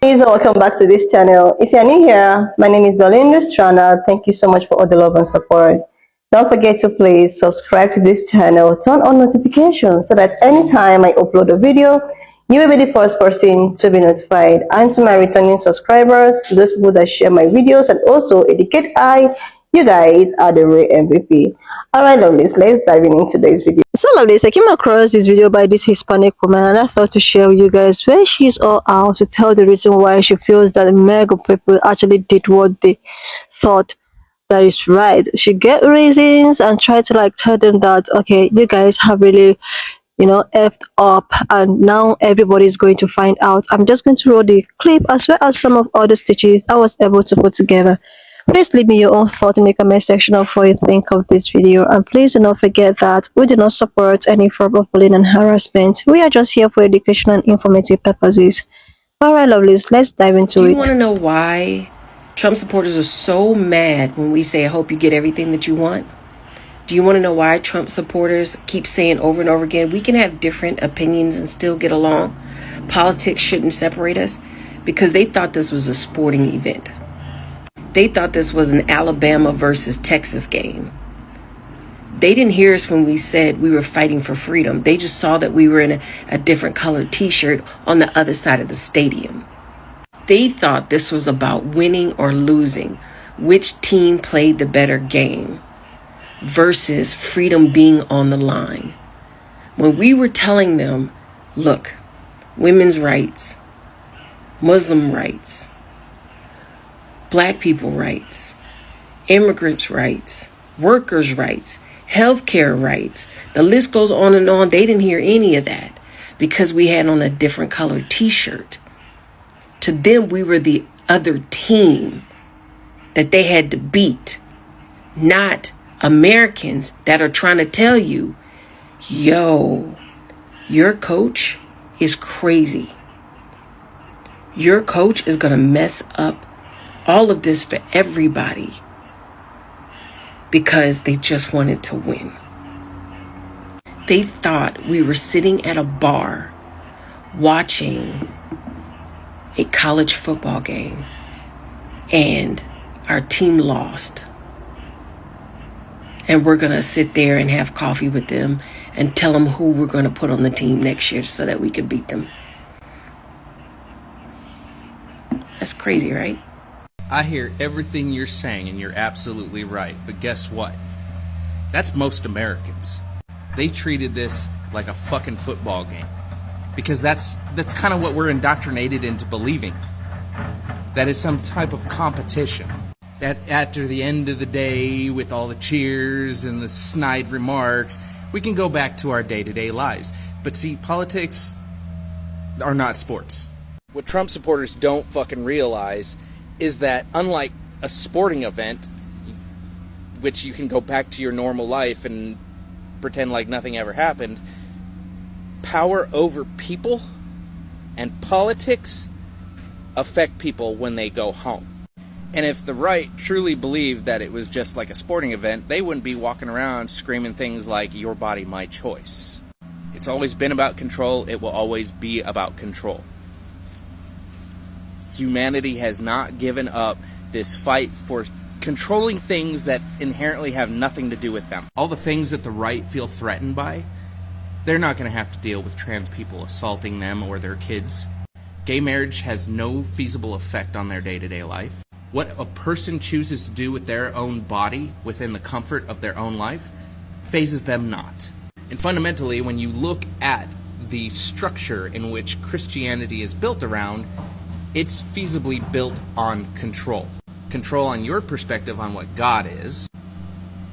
Guys, welcome back to this channel. If you're new here, my name is Belinda Strana. Thank you so much for all the love and support. Don't forget to please subscribe to this channel, turn on notifications so that anytime I upload a video, you will be the first person to be notified. And to my returning subscribers, those people that share my videos and also educate you guys are the real MVP. Alright, lovelies, let's dive into today's video. So lovelies, I came across this video by this Hispanic woman and I thought to share with you guys where she's all out to tell the reason why she feels that mega people actually did what they thought that is right. She get reasons and try to like tell them that okay, you guys have really effed up and now everybody's going to find out. I'm just going to roll the clip as well as some of other stitches I was able to put together. Please leave me your own thought in the comment section of what you think of this video, and please do not forget that we do not support any form of bullying and harassment. We are just here for educational and informative purposes. Alright lovelies, let's dive into it. Do you want to know why Trump supporters are so mad when we say I hope you get everything that you want? Do you want to know why Trump supporters keep saying over and over again we can have different opinions and still get along? Politics shouldn't separate us? Because they thought this was a sporting event. They thought this was an Alabama versus Texas game. They didn't hear us when we said we were fighting for freedom. They just saw that we were in a different colored t-shirt on the other side of the stadium. They thought this was about winning or losing, which team played the better game, versus freedom being on the line. When we were telling them, look, women's rights, Muslim rights, Black people rights, immigrants' rights, workers' rights, healthcare rights. The list goes on and on. They didn't hear any of that because we had on a different colored t-shirt. To them, we were the other team that they had to beat, not Americans that are trying to tell you, yo, your coach is crazy. Your coach is going to mess up all of this for everybody because they just wanted to win. They thought we were sitting at a bar watching a college football game and our team lost. And we're going to sit there and have coffee with them and tell them who we're going to put on the team next year so that we can beat them. That's crazy, right? I hear everything you're saying, and you're absolutely right. But guess what? That's most Americans. They treated this like a fucking football game. Because that's kind of what we're indoctrinated into believing. That it's some type of competition. That after the end of the day, with all the cheers and the snide remarks, we can go back to our day-to-day lives. But see, politics are not sports. What Trump supporters don't fucking realize is that unlike a sporting event, which you can go back to your normal life and pretend like nothing ever happened, power over people and politics affect people when they go home. And if the right truly believed that it was just like a sporting event, they wouldn't be walking around screaming things like, your body, my choice. It's always been about control. It will always be about control. Humanity has not given up this fight for controlling things that inherently have nothing to do with them. All the things that the right feel threatened by, they're not going to have to deal with trans people assaulting them or their kids. Gay marriage has no feasible effect on their day-to-day life. What a person chooses to do with their own body within the comfort of their own life phases them not. And fundamentally, when you look at the structure in which Christianity is built around, it's feasibly built on control. Control on your perspective on what God is.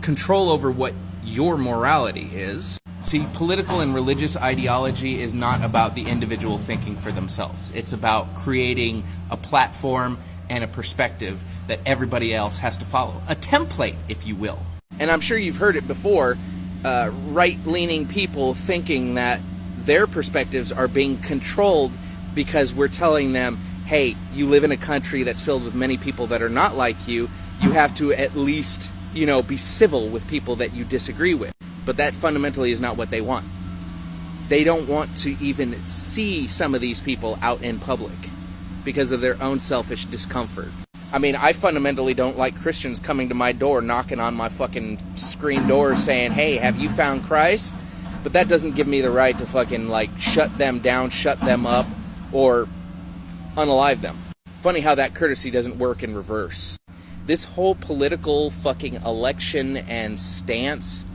Control over what your morality is. See, political and religious ideology is not about the individual thinking for themselves. It's about creating a platform and a perspective that everybody else has to follow. A template, if you will. And I'm sure you've heard it before, right-leaning people thinking that their perspectives are being controlled because we're telling them, hey, you live in a country that's filled with many people that are not like you. You have to at least, be civil with people that you disagree with. But that fundamentally is not what they want. They don't want to even see some of these people out in public. because of their own selfish discomfort. I mean, I fundamentally don't like Christians coming to my door, knocking on my fucking screen door saying, hey, have you found Christ? But that doesn't give me the right to fucking, like, shut them down, shut them up, or unalive them. Funny how that courtesy doesn't work in reverse. This whole political fucking election and stance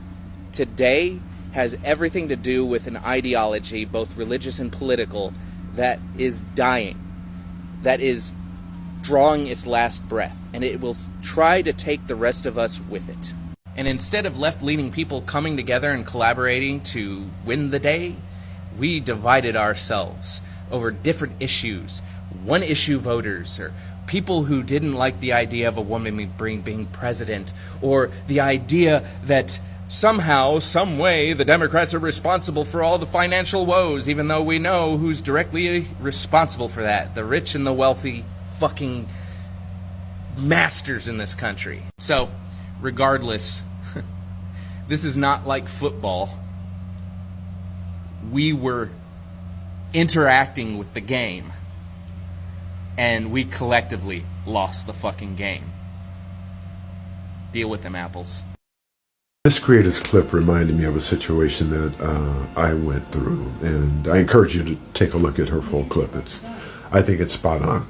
today has everything to do with an ideology, both religious and political, that is dying, that is drawing its last breath, and it will try to take the rest of us with it. And instead of left-leaning people coming together and collaborating to win the day, we divided ourselves over different issues, one-issue voters, or people who didn't like the idea of a woman being president, or the idea that somehow, some way, the Democrats are responsible for all the financial woes, even though we know who's directly responsible for that. The rich and the wealthy fucking masters in this country. So, regardless, this is not like football. We were interacting with the game, and we collectively lost the fucking game. Deal with them, apples. This creator's clip reminded me of a situation that I went through, and I encourage you to take a look at her full clip. I think it's spot on.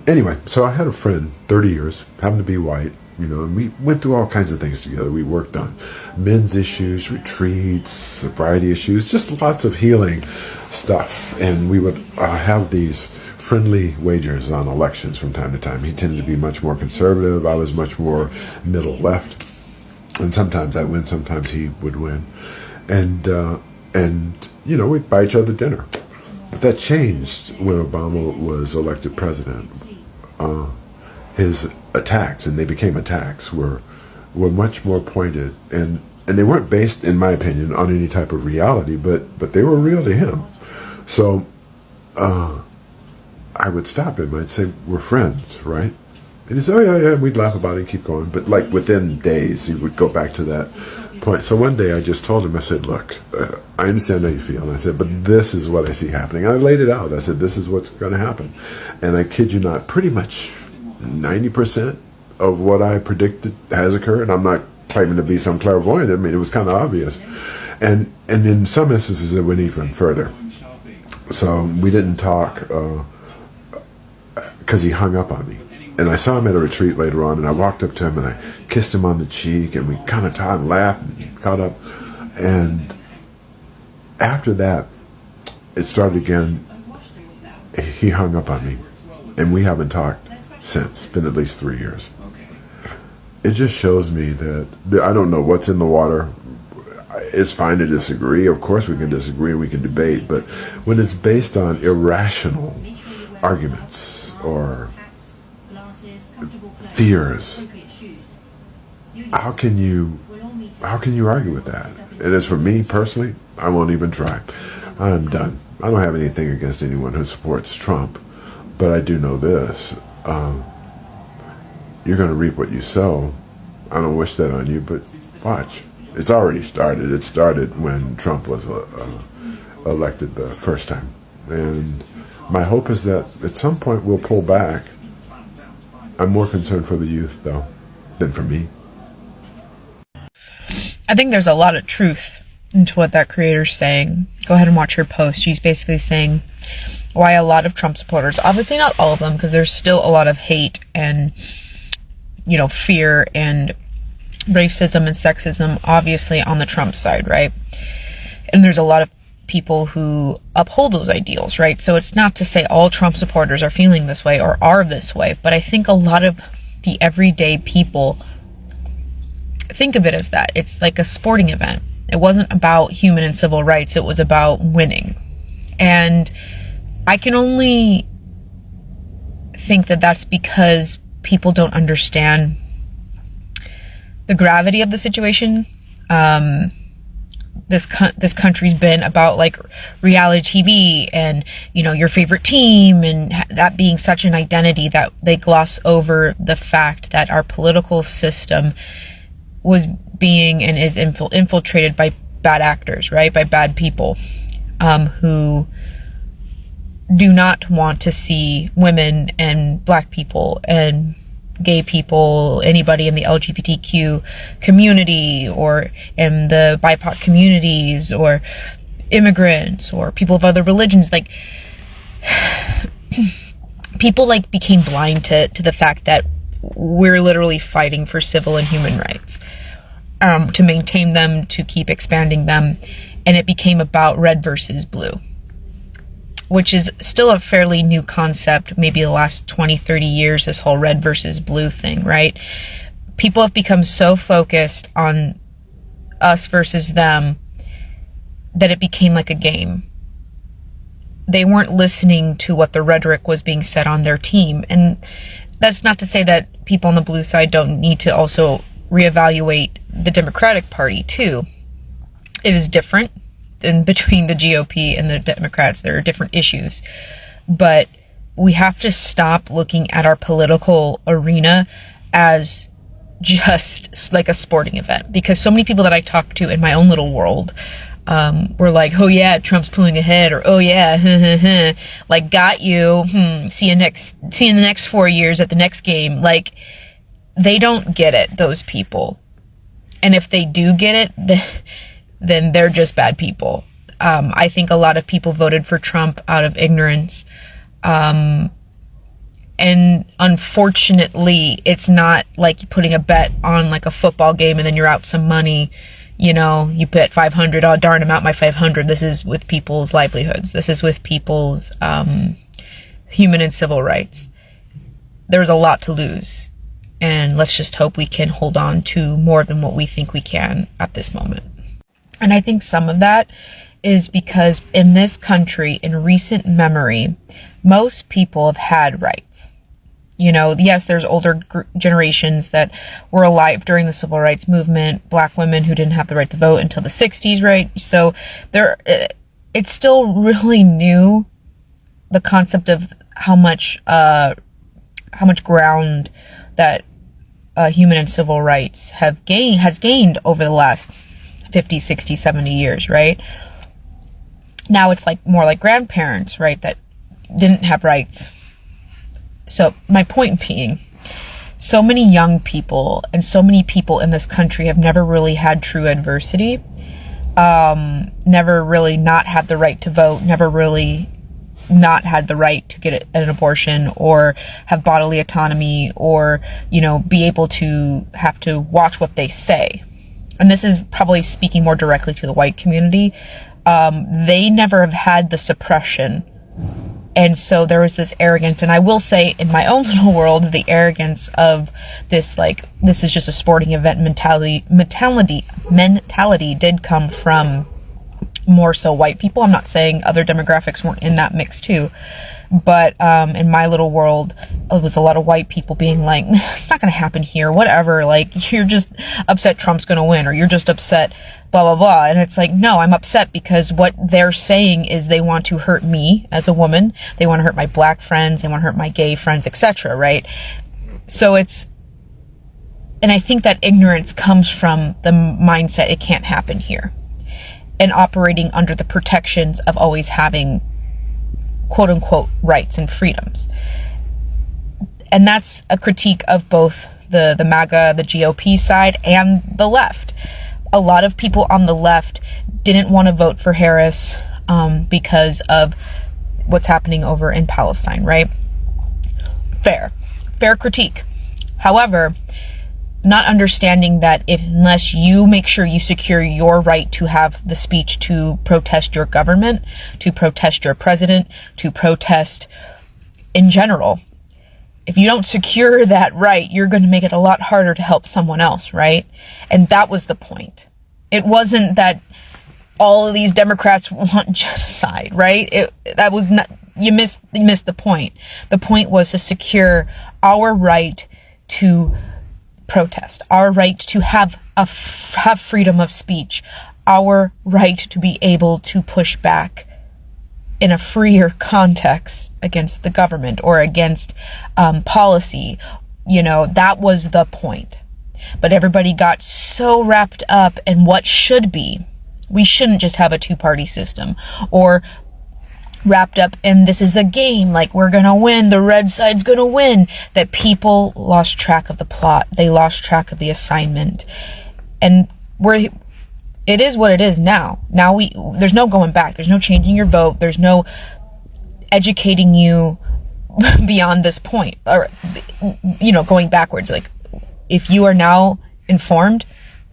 Anyway, so I had a friend, 30 years, happened to be white, and we went through all kinds of things together. We worked on men's issues, retreats, sobriety issues, just lots of healing stuff. And we would have these friendly wagers on elections from time to time. He tended to be much more conservative. I was much more middle left. And sometimes I win, sometimes he would win. And we'd buy each other dinner. But that changed when Obama was elected president. His attacks, and they became attacks, were much more pointed. And they weren't based, in my opinion, on any type of reality, but they were real to him. So I would stop him. I'd say, we're friends, right? And he'd say, oh, yeah, we'd laugh about it and keep going. But like within days, he would go back to that point. So one day I just told him, I said, look, I understand how you feel. And I said, but this is what I see happening. I laid it out. I said, this is what's going to happen. And I kid you not, pretty much 90% of what I predicted has occurred. I'm not claiming to be some clairvoyant. I mean, it was kind of obvious. And in some instances, it went even further. So we didn't talk because he hung up on me. And I saw him at a retreat later on, and I walked up to him and I kissed him on the cheek, and we kind of talked and laughed and caught up. And after that, it started again. He hung up on me, and we haven't talked since. It's been at least 3 years. It just shows me that I don't know what's in the water. It's fine to disagree. Of course we can disagree and we can debate, but when it's based on irrational arguments or fears, how can you argue with that? And as for me personally, I won't even try. I'm done. I don't have anything against anyone who supports Trump, but I do know this: you're going to reap what you sow. I don't wish that on you, but watch. It's already started. It started when Trump was elected the first time, and my hope is that at some point we'll pull back. I'm more concerned for the youth, though, than for me. I think there's a lot of truth into what that creator's saying. Go ahead and watch her post. She's basically saying why a lot of Trump supporters, obviously not all of them, because there's still a lot of hate and, fear and racism and sexism, obviously, on the Trump side, right? And there's a lot of people who uphold those ideals, right? So it's not to say all Trump supporters are feeling this way or are this way, but I think a lot of the everyday people think of it as that. It's like a sporting event. It wasn't about human and civil rights. It was about winning. And I can only think that that's because people don't understand the gravity of the situation. This country's been about like reality TV and, your favorite team, and that being such an identity that they gloss over the fact that our political system was being and is infiltrated by bad actors, right? By bad people, who do not want to see women and black people and gay people, anybody in the LGBTQ community or in the BIPOC communities or immigrants or people of other religions, like people like became blind to the fact that we're literally fighting for civil and human rights, to maintain them, to keep expanding them. And it became about red versus blue, which is still a fairly new concept, maybe the last 20, 30 years, this whole red versus blue thing, right? People have become so focused on us versus them that it became like a game. They weren't listening to what the rhetoric was being said on their team. And that's not to say that people on the blue side don't need to also reevaluate the Democratic Party too. It is different in between the GOP and the Democrats. There are different issues, but we have to stop looking at our political arena as just like a sporting event, because so many people that I talk to in my own little world were like, oh yeah, Trump's pulling ahead, or oh yeah, like got you, see you in the next 4 years at the next game. Like, they don't get it, those people. And if they do get it, then they're just bad people. I think a lot of people voted for Trump out of ignorance. And unfortunately, it's not like putting a bet on like a football game and then you're out some money. You know, you bet 500, oh darn, I'm out my 500. This is with people's livelihoods. This is with people's human and civil rights. There's a lot to lose. And let's just hope we can hold on to more than what we think we can at this moment. And I think some of that is because in this country, in recent memory, most people have had rights. You know, yes, there's older generations that were alive during the civil rights movement, black women who didn't have the right to vote until the 60s, right? So it's still really new, the concept of how much ground that human and civil rights has gained over the last 50, 60, 70 years, right? Now it's like more like grandparents, right, that didn't have rights. So my point being, so many young people and so many people in this country have never really had true adversity, never really not had the right to vote, never really not had the right to get an abortion or have bodily autonomy or, you know, be able to have to watch what they say. And this is probably speaking more directly to the white community. They never have had the suppression. And so there was this arrogance, and I will say in my own little world, the arrogance of this, like, this is just a sporting event mentality did come from more so white people. I'm not saying other demographics weren't in that mix too, but in my little world, it was a lot of white people being like, it's not going to happen here, whatever, like, you're just upset Trump's going to win, or you're just upset blah blah blah. And it's like, no, I'm upset because what they're saying is they want to hurt me as a woman, they want to hurt my black friends, they want to hurt my gay friends, etc., right? So and I think that ignorance comes from the mindset it can't happen here, and operating under the protections of always having quote unquote rights and freedoms. And that's a critique of both the MAGA, the GOP side, and the left. A lot of people on the left didn't want to vote for Harris because of what's happening over in Palestine, right? Fair critique. However, not understanding that unless you make sure you secure your right to have the speech to protest your government, to protest your president, to protest in general, if you don't secure that right, you're going to make it a lot harder to help someone else, right? And that was the point. It wasn't that all of these Democrats want genocide, right? That was not, you missed the point. The point was to secure our right to protest, our right to have freedom of speech, our right to be able to push back in a freer context against the government or against policy. You know, that was the point. But everybody got so wrapped up in what should be. We shouldn't just have a two-party system, or wrapped up in this is a game, like we're gonna win, the red side's gonna win, that people lost track of the plot, they lost track of the assignment. And it is what it is now. There's no going back, there's no changing your vote, there's no educating you beyond this point, or going backwards. Like, if you are now informed,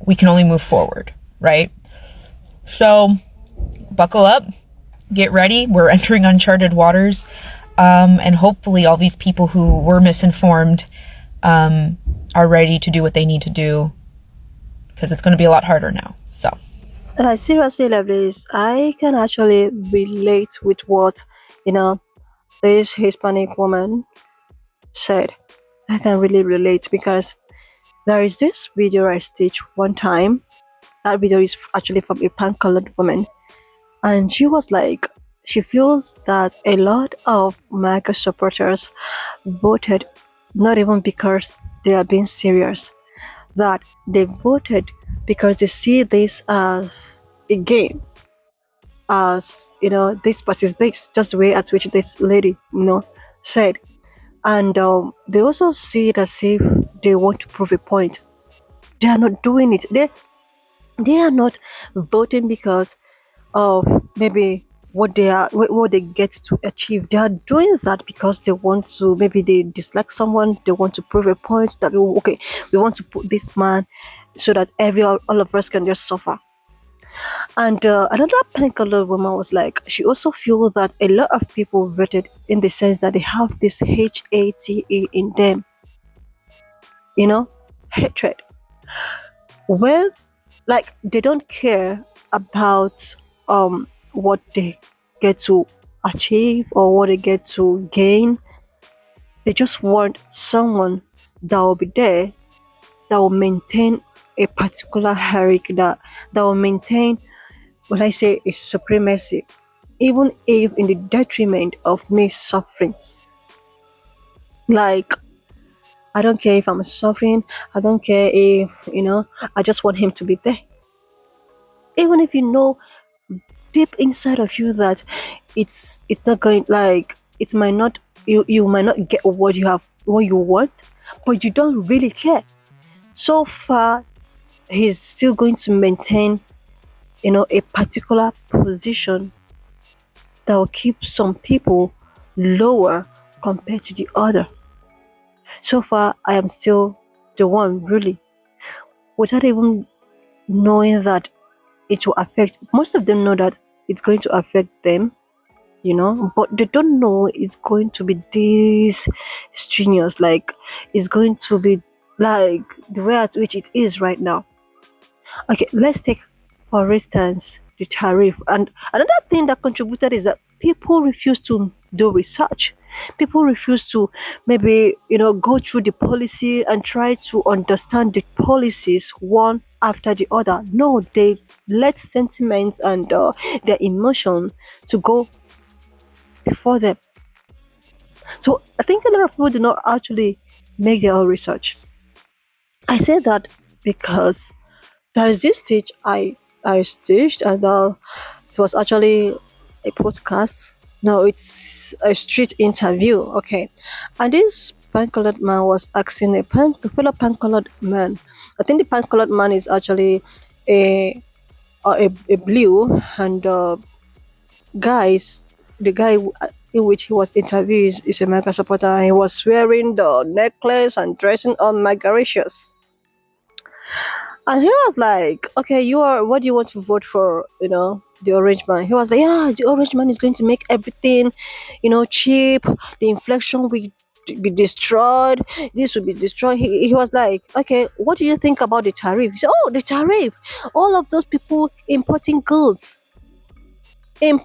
we can only move forward, right? So buckle up, get ready. We're entering uncharted waters, and hopefully all these people who were misinformed are ready to do what they need to do, because it's going to be a lot harder now. So Like seriously, like this, I can actually relate with what this Hispanic woman said. I can really relate because there is this video I stitched one time. That video is actually from a pan-colored woman, and she was like, she feels that a lot of MAGA supporters voted not even because they are being serious, that they voted because they see this as a game, as this versus this, just the way at which this lady said. And they also see it as if they want to prove a point. They are not doing it. They are not voting because of maybe what they get to achieve. They are doing that because they want to, maybe they dislike someone, they want to prove a point that, oh, okay, we want to put this man so that all of us can just suffer. And another particular woman was like, she also feels that a lot of people voted in the sense that they have this hate in them, hatred. Well, like, they don't care about what they get to achieve or what they get to gain. They just want someone that will be there, that will maintain a particular hierarchy, that will maintain, what I say, is supremacy, even if in the detriment of me suffering. Like, I don't care if I'm suffering, I don't care if, I just want him to be there. Even if deep inside of you that it's not going, like, it might not, you might not get what you want, but you don't really care. So far, he's still going to maintain a particular position that will keep some people lower compared to the other. So far, I am still the one, really, without even knowing that it will affect. Most of them know that it's going to affect them, but they don't know it's going to be this strenuous, like it's going to be like the way at which it is right now. Okay, let's take for instance the tariff. And another thing that contributed is that people refuse to do research. People refuse to maybe go through the policy and try to understand the policies one after the other. No, they let sentiments and their emotion to go before them. So I think a lot of people do not actually make their own research. I say that because there is this stage I staged, and it was actually a podcast. No, it's a street interview. Okay, and this pan-colored man was asking a fellow pan-colored man. I think the pan-colored man is actually a a blue, and guys, the guy in which he was interviewed is a mega supporter, and he was wearing the necklace and dressing all megaricious. And he was like, okay, what do you want to vote for, the orange man? He was like, yeah, the orange man is going to make everything, cheap. The inflation will be destroyed. This will be destroyed. He was like, okay, what do you think about the tariff? He said, oh, the tariff. All of those people importing goods will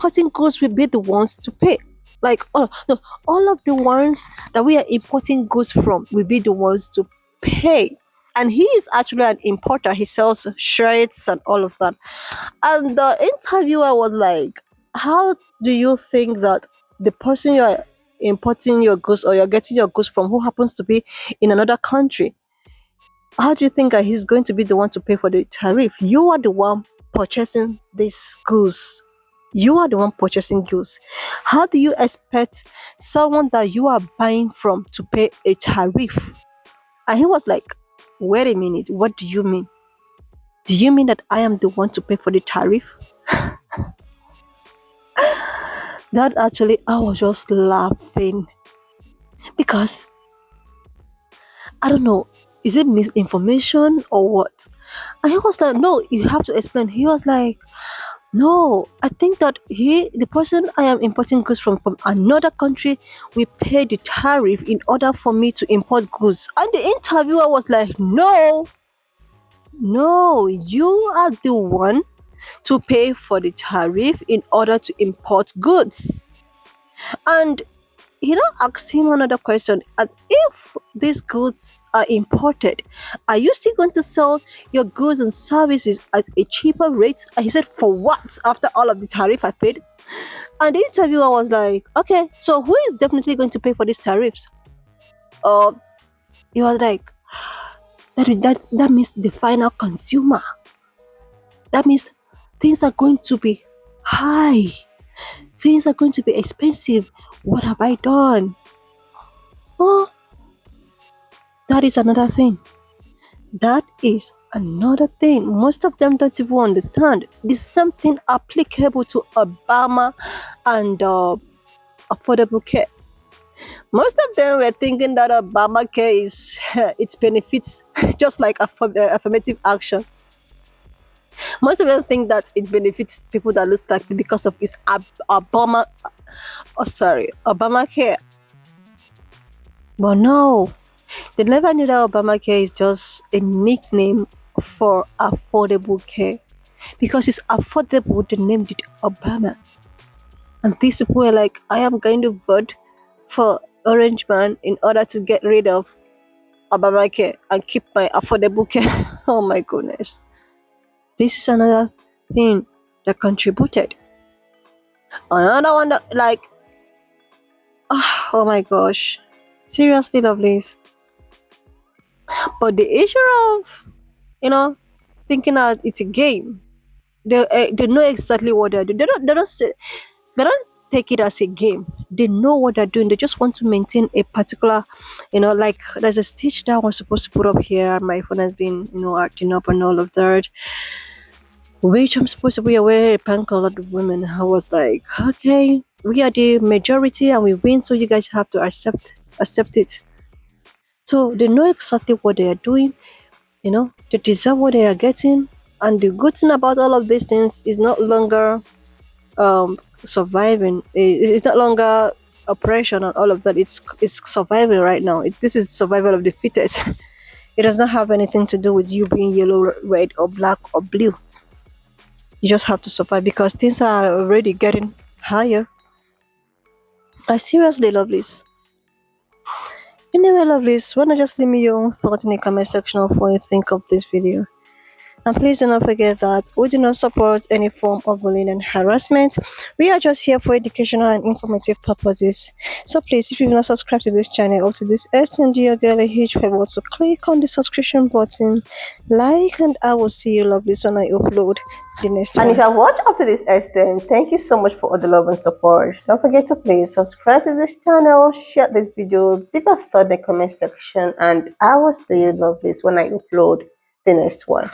be the ones to pay. Like, oh no, all of the ones that we are importing goods from will be the ones to pay. And he is actually an importer. He sells shirts and all of that. And the interviewer was like, how do you think that the person you're importing your goods, or you're getting your goods from, who happens to be in another country, how do you think that he's going to be the one to pay for the tariff? You are the one purchasing these goods. You are the one purchasing goods. How do you expect someone that you are buying from to pay a tariff? And he was like, wait a minute, what do you mean? Do you mean that I am the one to pay for the tariff? That actually, I was just laughing because I don't know, is it misinformation or what? And he was like, no, you have to explain. He was like, no, I think that the person I am importing goods from another country, we pay the tariff in order for me to import goods. And the interviewer was like, no, no, you are the one to pay for the tariff in order to import goods. And he now asked him another question. And if these goods are imported, are you still going to sell your goods and services at a cheaper rate? And he said, for what? After all of the tariff I paid? And the interviewer was like, okay, so who is definitely going to pay for these tariffs? He was like, that means the final consumer. That means things are going to be high. Things are going to be expensive. What have I done? Oh, that is another thing. That is another thing. Most of them don't even understand. This is something applicable to Obama and affordable care. Most of them were thinking that Obamacare is its benefits just like affirmative action. Most of them think that it benefits people that looks like me because of its Obamacare. But no, they never knew that Obamacare is just a nickname for affordable care. Because it's affordable, they named it Obama. And these people were like, I am going to vote for Orange Man in order to get rid of Obamacare and keep my affordable care. Oh my goodness. This is another thing that contributed. Another one that, like, oh my gosh. Seriously, lovelies. But the issue of, thinking that it's a game, they know exactly what they're doing. They don't take it as a game. They know what they're doing. They just want to maintain a particular, like there's a stitch that I was supposed to put up here. My phone has been, acting up and all of that. Which I'm supposed to be aware a pan-colored women. I was like, okay, we are the majority and we win, so you guys have to accept it. So they know exactly what they are doing. They deserve what they are getting. And the good thing about all of these things is not longer surviving. It's not longer oppression and all of that. It's surviving right now. This is survival of the fittest. It does not have anything to do with you being yellow, red, or black, or blue. You just have to survive because things are already getting higher. I seriously love this. Anyway, lovelies, wanna just leave me your own thoughts in the comment section of what you think of this video. And please do not forget that we do not support any form of bullying and harassment. We are just here for educational and informative purposes. So please, if you've not subscribed to this channel or to this extent, do your girl a huge favor to click on the subscription button, like, and I will see you lovelies when I upload the next one. And if you have watched up to this extent, thank you so much for all the love and support. Don't forget to please subscribe to this channel, share this video, leave a thought in the comment section, and I will see you lovelies when I upload the next one.